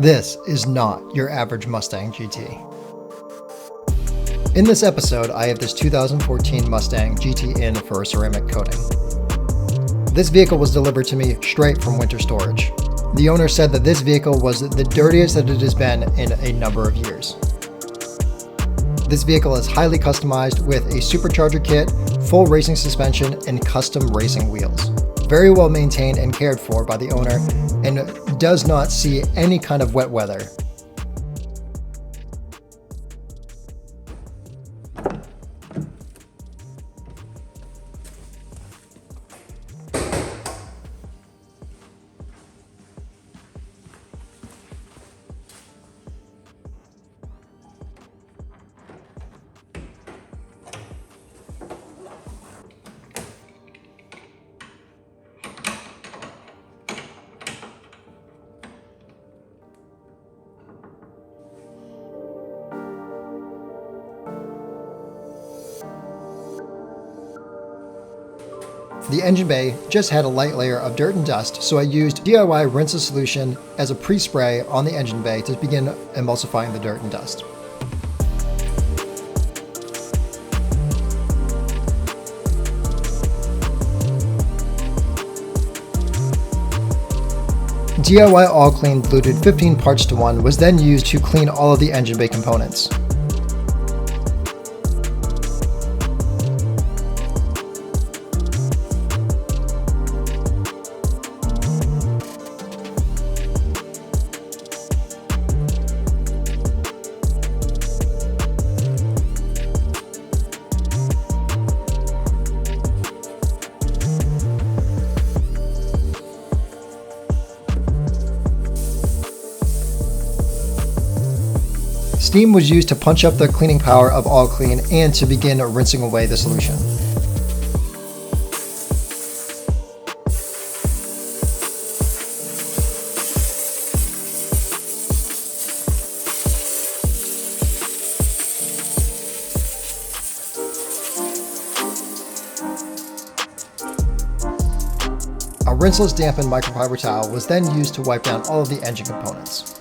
This is not your average Mustang GT. In this episode, I have this 2014 Mustang GT in for a ceramic coating. This vehicle was delivered to me straight from winter storage. The owner said that this vehicle was the dirtiest that it has been in a number of years. This vehicle is highly customized with a supercharger kit, full racing suspension, and custom racing wheels. Very well maintained and cared for by the owner, and does not see any kind of wet weather. The engine bay just had a light layer of dirt and dust, so I used DIY rinseless solution as a pre-spray on the engine bay to begin emulsifying the dirt and dust. DIY All Clean diluted 15 parts to 1 was then used to clean all of the engine bay components. Steam was used to punch up the cleaning power of All Clean and to begin rinsing away the solution. A rinseless dampened microfiber towel was then used to wipe down all of the engine components.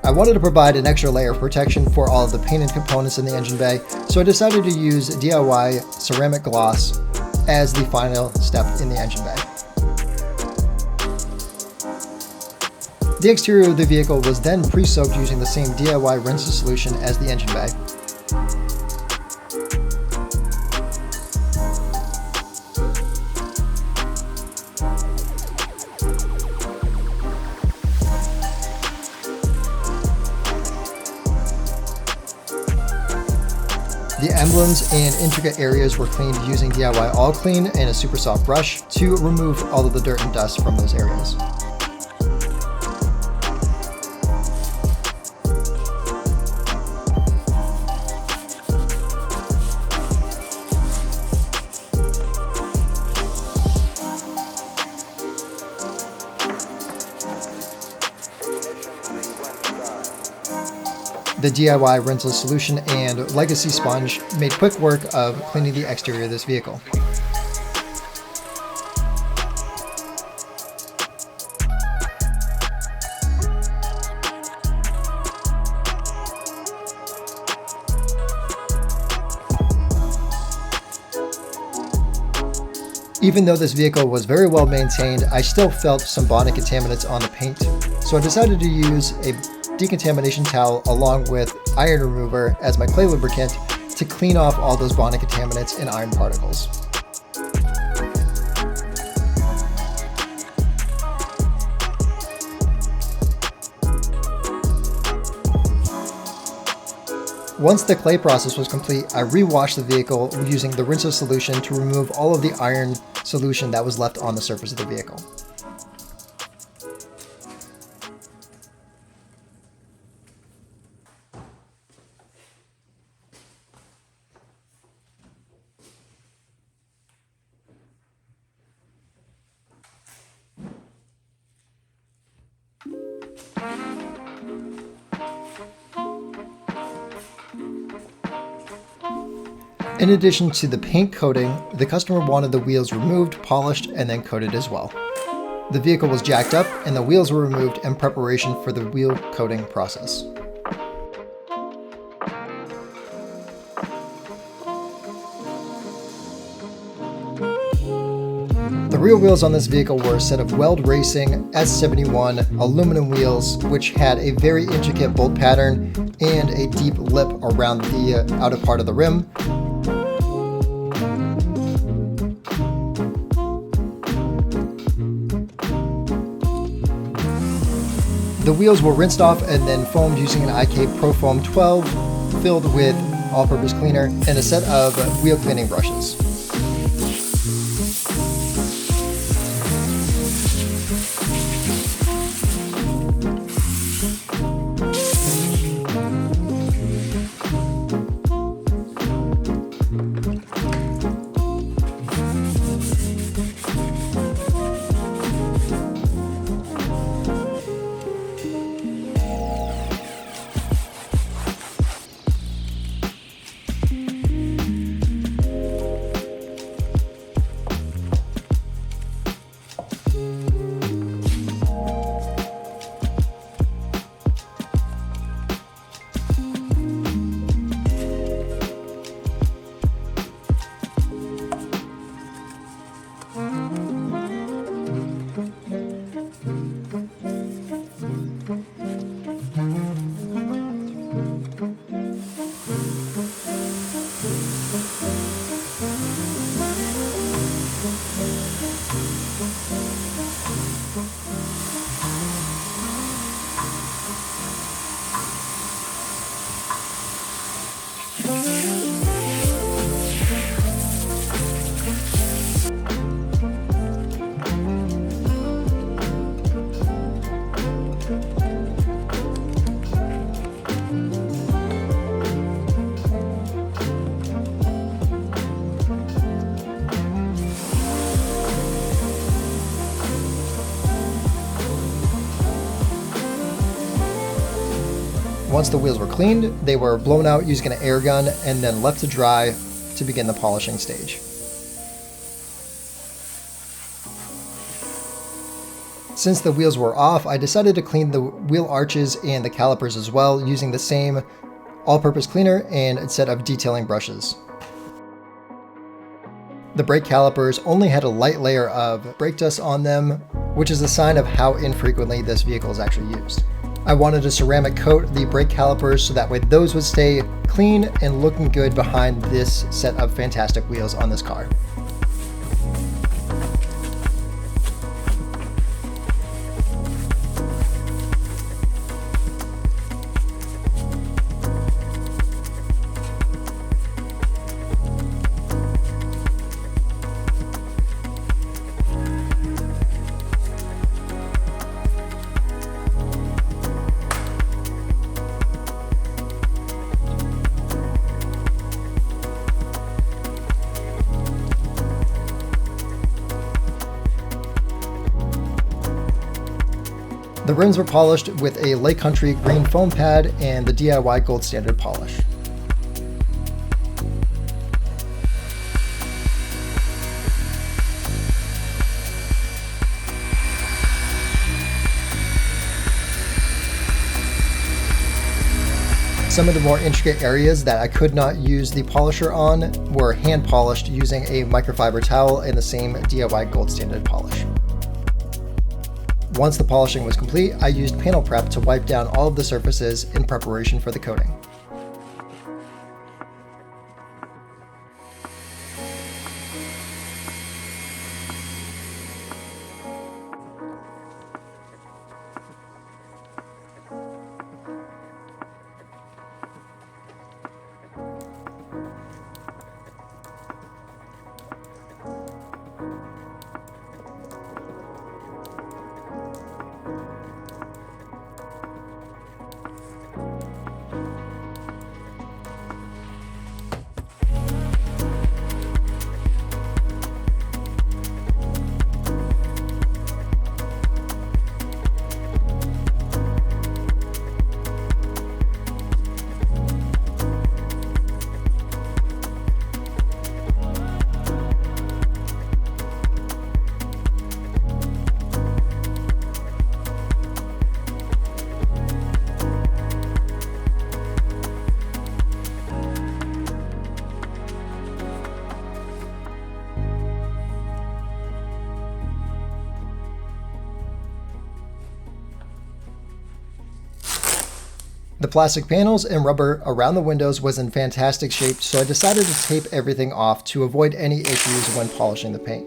I wanted to provide an extra layer of protection for all of the painted components in the engine bay, so I decided to use DIY ceramic gloss as the final step in the engine bay. The exterior of the vehicle was then pre-soaked using the same DIY rinseless solution as the engine bay. The emblems and intricate areas were cleaned using DIY All Clean and a super soft brush to remove all of the dirt and dust from those areas. The DIY rinseless solution and legacy sponge made quick work of cleaning the exterior of this vehicle. Even though this vehicle was very well maintained, I still felt some bonding contaminants on the paint, so I decided to use a decontamination towel along with iron remover as my clay lubricant to clean off all those bonding contaminants and iron particles. Once the clay process was complete, I re-washed the vehicle using the rinseless solution to remove all of the iron solution that was left on the surface of the vehicle. In addition to the paint coating, the customer wanted the wheels removed, polished, and then coated as well. The vehicle was jacked up and the wheels were removed in preparation for the wheel coating process. The rear wheels on this vehicle were a set of Weld Racing S71 aluminum wheels, which had a very intricate bolt pattern and a deep lip around the outer part of the rim. The wheels were rinsed off and then foamed using an IK Pro Foam 12 filled with all-purpose cleaner and a set of wheel cleaning brushes. Once the wheels were cleaned, they were blown out using an air gun and then left to dry to begin the polishing stage. Since the wheels were off, I decided to clean the wheel arches and the calipers as well using the same all-purpose cleaner and a set of detailing brushes. The brake calipers only had a light layer of brake dust on them, which is a sign of how infrequently this vehicle is actually used. I wanted to ceramic coat the brake calipers so that way those would stay clean and looking good behind this set of fantastic wheels on this car. The rims were polished with a Lake Country green foam pad and the DIY gold standard polish. Some of the more intricate areas that I could not use the polisher on were hand polished using a microfiber towel and the same DIY gold standard polish. Once the polishing was complete, I used panel prep to wipe down all of the surfaces in preparation for the coating. The plastic panels and rubber around the windows was in fantastic shape, so I decided to tape everything off to avoid any issues when polishing the paint.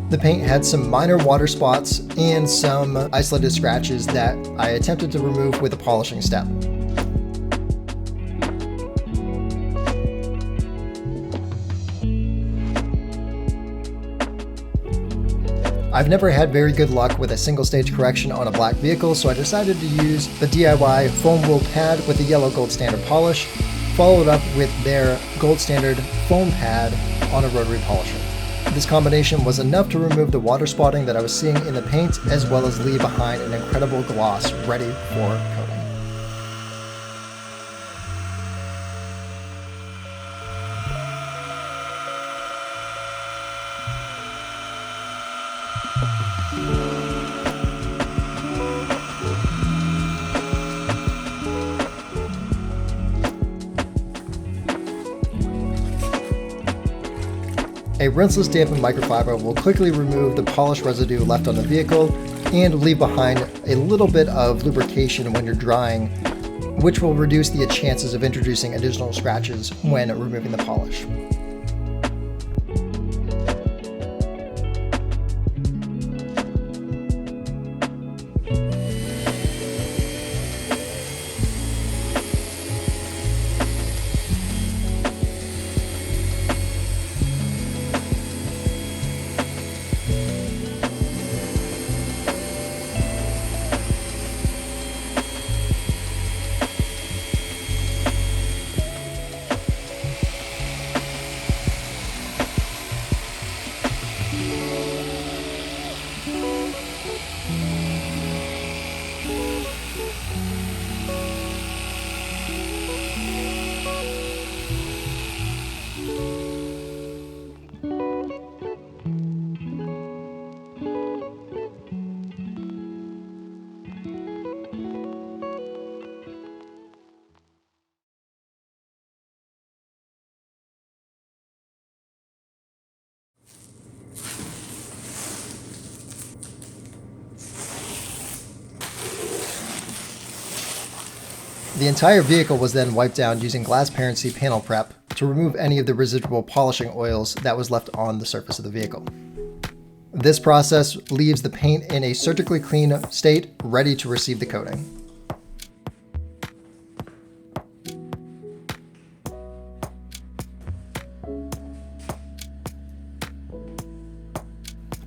The paint had some minor water spots and some isolated scratches that I attempted to remove with a polishing step. I've never had very good luck with a single stage correction on a black vehicle, so I decided to use the DIY foam wool pad with the yellow gold standard polish, followed up with their gold standard foam pad on a rotary polisher. This combination was enough to remove the water spotting that I was seeing in the paint, as well as leave behind an incredible gloss ready for coating. A rinseless dampened microfiber will quickly remove the polish residue left on the vehicle and leave behind a little bit of lubrication when you're drying, which will reduce the chances of introducing additional scratches when removing the polish. The entire vehicle was then wiped down using glass parency panel prep to remove any of the residual polishing oils that was left on the surface of the vehicle. This process leaves the paint in a surgically clean state, ready to receive the coating.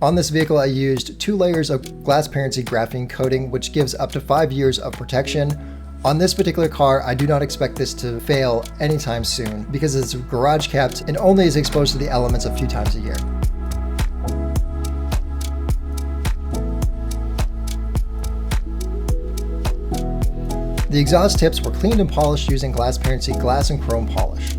On this vehicle, I used 2 layers of glass parency graphene coating, which gives up to 5 years of protection. On this particular car, I do not expect this to fail anytime soon because it's garage kept and only is exposed to the elements a few times a year. The exhaust tips were cleaned and polished using glass parency glass and chrome polish.